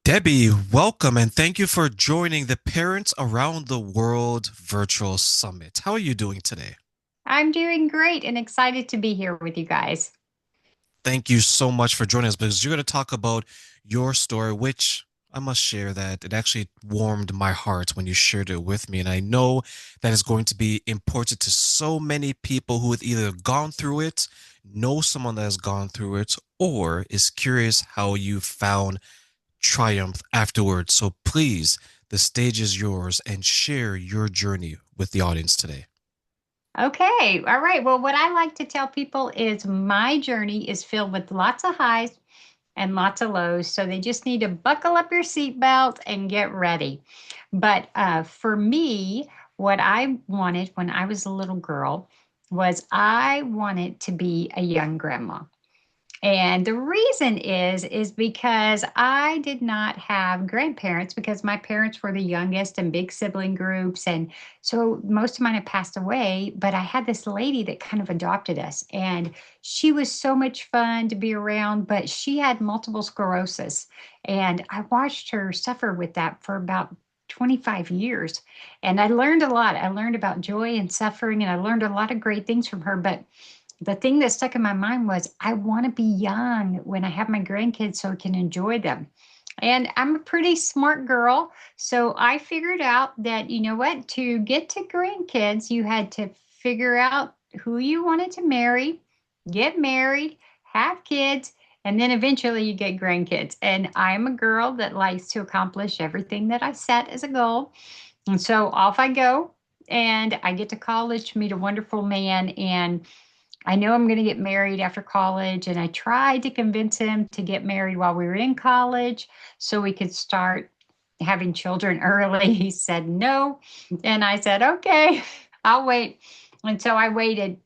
Debbie, welcome and thank you for joining the Parents Around the World Virtual Summit. How are you doing today? I'm doing great and excited to be here with you guys. Thank you so much for joining us because you're going to talk about your story, which I must share that it actually warmed my heart when you shared it with me. And I know that is going to be important to so many people who have either gone through it, know someone that has gone through it, or is curious how you found triumph afterwards. So please, the stage is yours and share your journey with the audience today. Okay, all right. Well, what I like to tell people is my journey is filled with lots of highs and lots of lows. So they just need to buckle up your seatbelt and get ready. But for me, what I wanted when I was a little girl was I wanted to be a young grandma. And the reason is because I did not have grandparents because my parents were the youngest in big sibling groups. And so most of mine had passed away, but I had this lady that kind of adopted us. And she was so much fun to be around, but she had multiple sclerosis. And I watched her suffer with that for about 25 years. And I learned a lot. I learned about joy and suffering, and I learned a lot of great things from her. But the thing that stuck in my mind was I want to be young when I have my grandkids so I can enjoy them. And I'm a pretty smart girl. So I figured out that, you know what, to get to grandkids, you had to figure out who you wanted to marry, get married, have kids, and then eventually you get grandkids. And I'm a girl that likes to accomplish everything that I set as a goal. And so off I go. And I get to college, meet a wonderful man, and I know I'm going to get married after college, and I tried to convince him to get married while we were in college so we could start having children early. He said no. And I said, okay, I'll wait. And so I waited.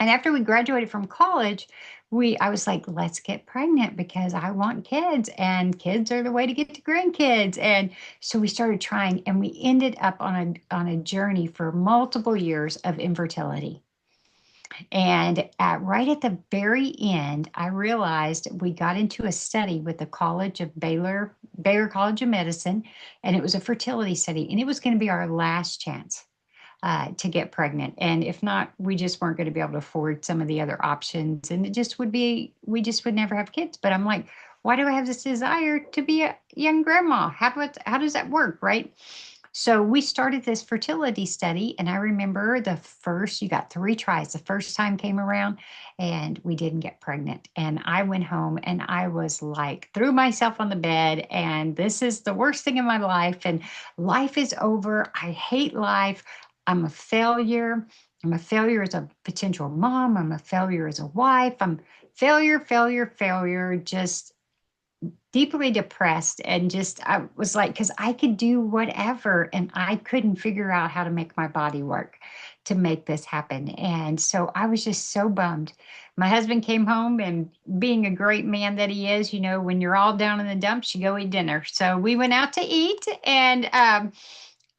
And after we graduated from college, I was like, let's get pregnant because I want kids, and kids are the way to get to grandkids. And so we started trying, and we ended up on a journey for multiple years of infertility. And right at the very end, I realized we got into a study with the College of Baylor College of Medicine, and it was a fertility study, and it was going to be our last chance to get pregnant. And if not, we just weren't going to be able to afford some of the other options, and we just would never have kids. But I'm like, why do I have this desire to be a young grandma? How does that work, right? So we started this fertility study, and I remember you got three tries. The first time came around, and we didn't get pregnant. And I went home, and I was like, threw myself on the bed, and this is the worst thing in my life. And life is over. I hate life. I'm a failure. I'm a failure as a potential mom. I'm a failure as a wife. I'm failure, failure, failure. Just deeply depressed, and just I was like, because I could do whatever and I couldn't figure out how to make my body work to make this happen. And so I was just so bummed. My husband came home, and being a great man that he is, when you're all down in the dumps, you go eat dinner. So we went out to eat, and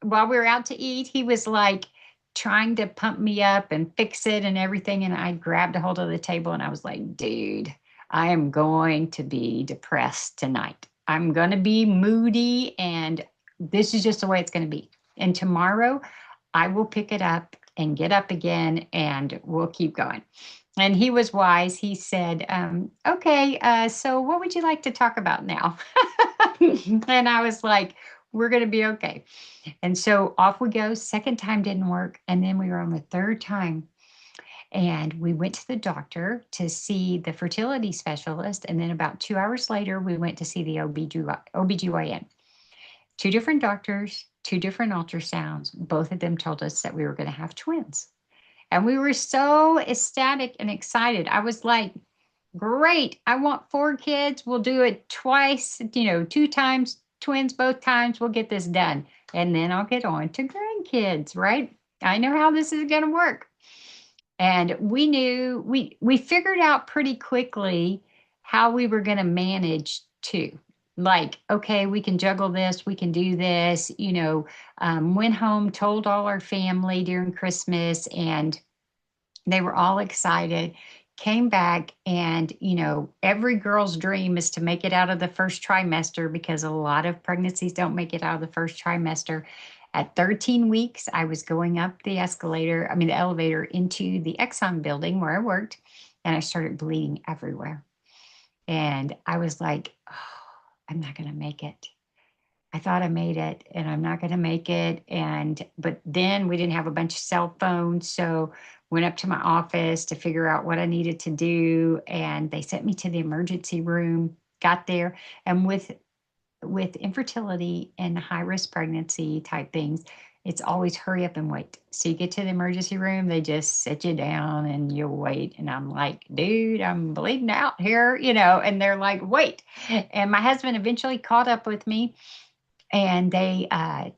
while we were out to eat, he was like trying to pump me up and fix it and everything. And I grabbed a hold of the table, and I was like, dude, I am going to be depressed tonight. I'm going to be moody, and this is just the way it's going to be. And tomorrow I will pick it up and get up again, and we'll keep going. And he was wise. He said, okay, so what would you like to talk about now? And I was like, we're going to be okay. And so off we go. Second time didn't work. And then we were on the third time. And we went to the doctor to see the fertility specialist. And then about 2 hours later, we went to see the OBGYN. Two different doctors, two different ultrasounds. Both of them told us that we were going to have twins. And we were so ecstatic and excited. I was like, great. I want four kids. We'll do it twice, two times, twins both times. We'll get this done. And then I'll get on to grandkids, right? I know how this is going to work. And we knew we figured out pretty quickly how we were going to manage too. Like, okay, we can juggle this, we can do this, went home, told all our family during Christmas, and they were all excited. came back, and every girl's dream is to make it out of the first trimester because a lot of pregnancies don't make it out of the first trimester. At 13 weeks, I was going up the escalator, I mean, the elevator into the Exxon building where I worked, and I started bleeding everywhere. And I was like, oh, I'm not going to make it. I thought I made it and I'm not going to make it. But then we didn't have a bunch of cell phones. So went up to my office to figure out what I needed to do. And they sent me to the emergency room, got there. And with infertility and high risk pregnancy type things, it's always hurry up and wait. So you get to the emergency room, they just sit you down and you wait. And I'm like, dude, I'm bleeding out here, and they're like, wait. And my husband eventually caught up with me, and they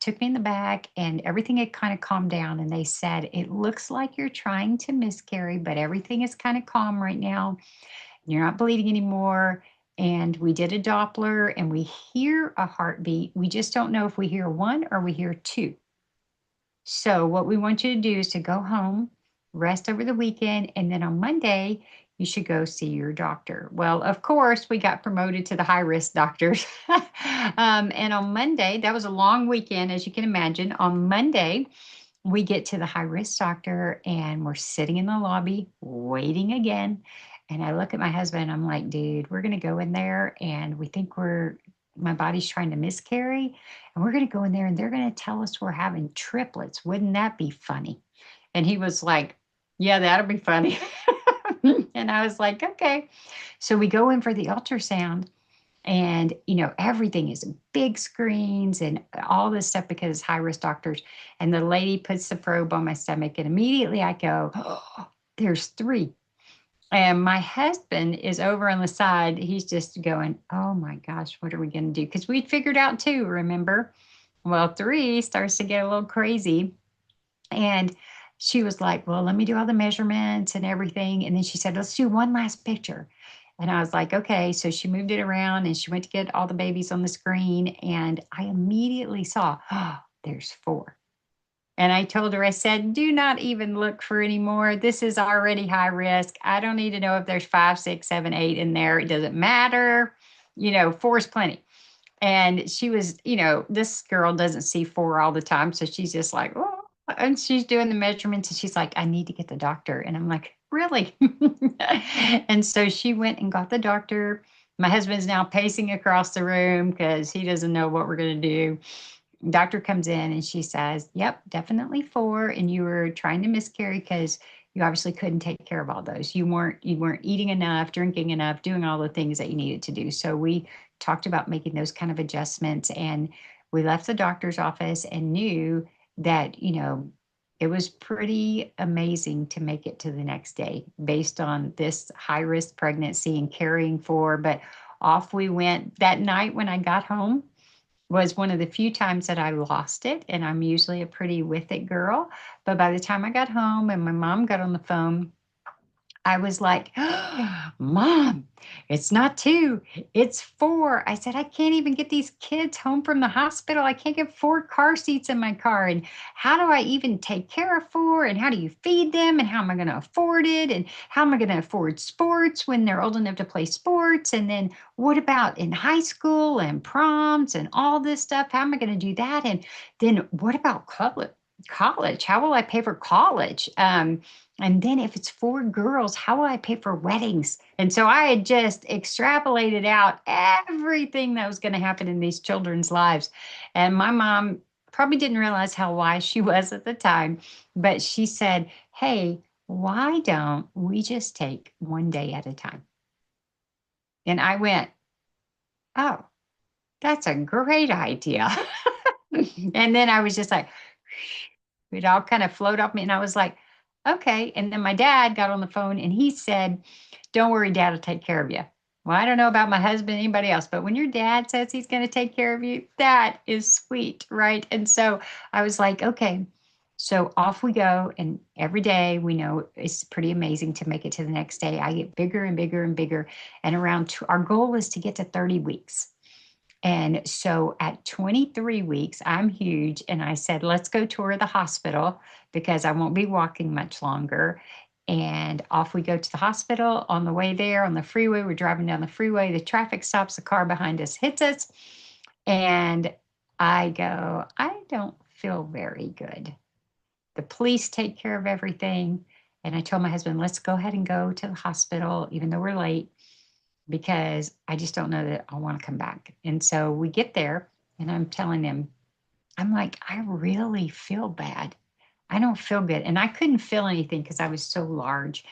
took me in the back, and everything had kind of calmed down. And they said, it looks like you're trying to miscarry, but everything is kind of calm right now. You're not bleeding anymore. And we did a Doppler and we hear a heartbeat. We just don't know if we hear one or we hear two. So, what we want you to do is to go home, rest over the weekend, and then on Monday, you should go see your doctor. Well, of course, we got promoted to the high risk doctors. And on Monday, that was a long weekend, as you can imagine. On Monday, we get to the high risk doctor and we're sitting in the lobby waiting again. And I look at my husband, I'm like, dude, we're going to go in there and we think my body's trying to miscarry. And we're going to go in there and they're going to tell us we're having triplets. Wouldn't that be funny? And he was like, yeah, that'll be funny. And I was like, okay. So we go in for the ultrasound, and everything is big screens and all this stuff because it's high risk doctors. And the lady puts the probe on my stomach, and immediately I go, oh, there's three. And my husband is over on the side. He's just going, oh my gosh, what are we going to do? Because we'd figured out two, remember? Well, three starts to get a little crazy. And she was like, well, let me do all the measurements and everything. And then she said, let's do one last picture. And I was like, okay. So she moved it around and she went to get all the babies on the screen. And I immediately saw, oh, there's four. And I told her, I said, do not even look for any more. This is already high risk. I don't need to know if there's five, six, seven, eight in there. It doesn't matter. Four is plenty. And she was, this girl doesn't see four all the time. So she's just like, oh, and she's doing the measurements and she's like, I need to get the doctor. And I'm like, really? And so she went and got the doctor. My husband's now pacing across the room because he doesn't know what we're going to do. Doctor comes in and she says, yep, definitely four. And you were trying to miscarry because you obviously couldn't take care of all those. You weren't eating enough, drinking enough, doing all the things that you needed to do. So we talked about making those kind of adjustments, and we left the doctor's office and knew that, it was pretty amazing to make it to the next day based on this high risk pregnancy and carrying four. But off we went. That night when I got home was one of the few times that I lost it. And I'm usually a pretty with it girl. But by the time I got home and my mom got on the phone, I was like, Mom, it's not two, it's four. I said, I can't even get these kids home from the hospital. I can't get four car seats in my car. And how do I even take care of four? And how do you feed them? And how am I going to afford it? And how am I going to afford sports when they're old enough to play sports? And then what about in high school and proms and all this stuff? How am I going to do that? And then what about college? How will I pay for college? And then if it's four girls, how will I pay for weddings? And so I had just extrapolated out everything that was going to happen in these children's lives. And my mom probably didn't realize how wise she was at the time, but she said, hey, why don't we just take one day at a time? And I went, oh, that's a great idea. And then I was just like, it all kind of flowed off me. And I was like, okay. And then my dad got on the phone and he said, don't worry, dad will take care of you. Well, I don't know about my husband, anybody else, but when your dad says he's going to take care of you, that is sweet, right? And so I was like, okay. So off we go. And every day we know it's pretty amazing to make it to the next day. I get bigger and bigger and bigger. And our goal is to get to 30 weeks. And so at 23 weeks, I'm huge. And I said, let's go tour the hospital because I won't be walking much longer. And off we go to the hospital. On the way there, on the freeway, we're driving down the freeway. The traffic stops, the car behind us hits us. And I go, I don't feel very good. The police take care of everything. And I told my husband, let's go ahead and go to the hospital, even though we're late, because I just don't know that I want to come back. And so we get there, and I'm telling him, I'm like, I really feel bad. I don't feel good. And I couldn't feel anything because I was so large.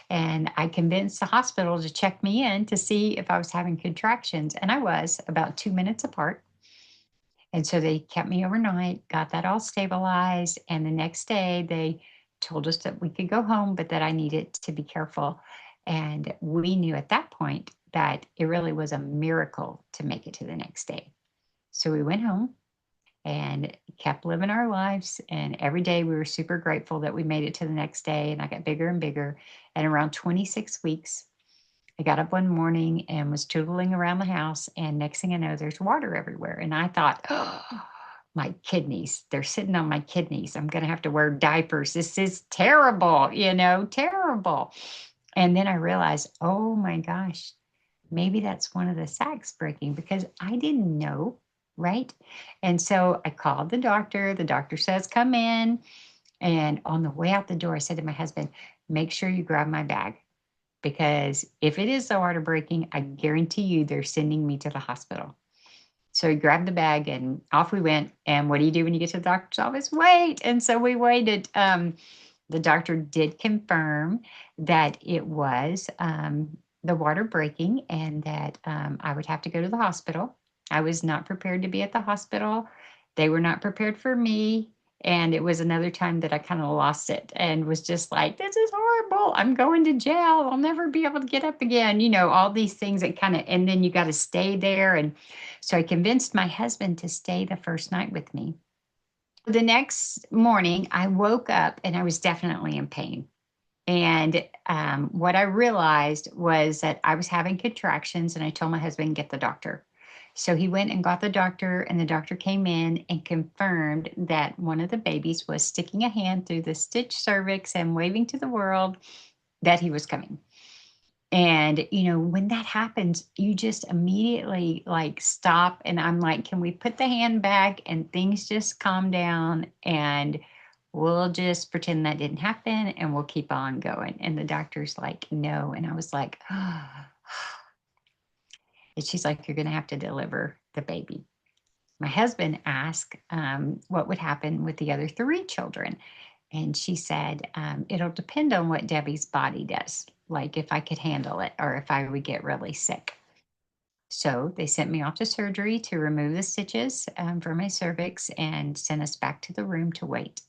And I convinced the hospital to check me in to see if I was having contractions. And I was about 2 minutes apart. And so they kept me overnight, got that all stabilized. And the next day, they told us that we could go home, but that I needed to be careful. And we knew at that point that it really was a miracle to make it to the next day. So we went home and kept living our lives. And every day we were super grateful that we made it to the next day. And I got bigger and bigger. And around 26 weeks, I got up one morning and was tootling around the house. And next thing I know, there's water everywhere. And I thought, oh, my kidneys, they're sitting on my kidneys. I'm going to have to wear diapers. This is terrible, terrible. And then I realized, oh my gosh, maybe that's one of the sacs breaking because I didn't know, right? And so I called the doctor. The doctor says, come in. And on the way out the door, I said to my husband, make sure you grab my bag because if it is the water breaking, I guarantee you they're sending me to the hospital. So he grabbed the bag and off we went. And what do you do when you get to the doctor's office? Wait. And so we waited. The doctor did confirm that it was the water breaking and that I would have to go to the hospital. I was not prepared to be at the hospital. They were not prepared for me. And it was another time that I kind of lost it and was just like, this is horrible. I'm going to jail. I'll never be able to get up again. All these things that kind of, and then you got to stay there. And so I convinced my husband to stay the first night with me. The next morning, I woke up and I was definitely in pain. And what I realized was that I was having contractions, and I told my husband, get the doctor. So he went and got the doctor, and the doctor came in and confirmed that one of the babies was sticking a hand through the stitched cervix and waving to the world that he was coming. And, when that happens, you just immediately like stop. And I'm like, can we put the hand back and things just calm down and we'll just pretend that didn't happen and we'll keep on going. And the doctor's like, no. And I was like, oh. And she's like, you're going to have to deliver the baby. My husband asked what would happen with the other three children. And she said, it'll depend on what Debbie's body does, like if I could handle it or if I would get really sick. So they sent me off to surgery to remove the stitches from my cervix and sent us back to the room to wait.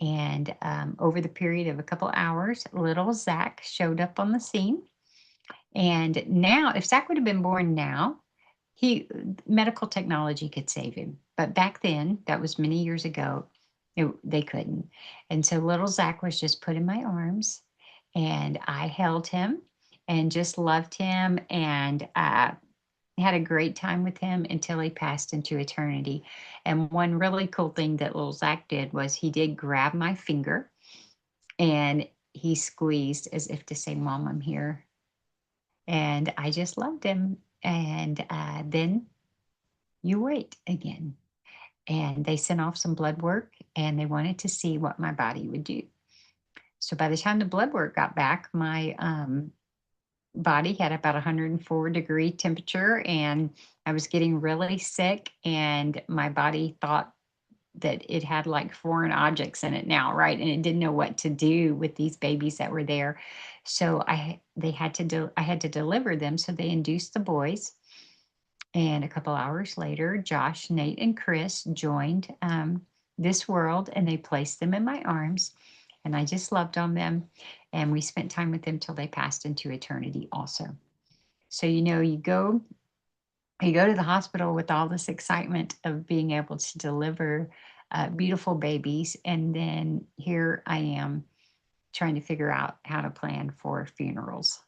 And over the period of a couple hours, little Zach showed up on the scene. And now, if Zach would have been born now, he medical technology could save him. But back then, that was many years ago, they couldn't. And so little Zach was just put in my arms, and I held him and just loved him and had a great time with him until he passed into eternity. And one really cool thing that little Zach did was he did grab my finger and he squeezed as if to say, Mom, I'm here. And I just loved him. And then you wait again. And they sent off some blood work and they wanted to see what my body would do. So by the time the blood work got back, my body had about 104-degree temperature and I was getting really sick. And my body thought that it had like foreign objects in it now, right? And it didn't know what to do with these babies that were there. So I had to deliver them. So they induced the boys. And a couple hours later, Josh, Nate, and Chris joined this world and they placed them in my arms. And I just loved on them. And we spent time with them till they passed into eternity also. So, you go to the hospital with all this excitement of being able to deliver beautiful babies. And then here I am trying to figure out how to plan for funerals.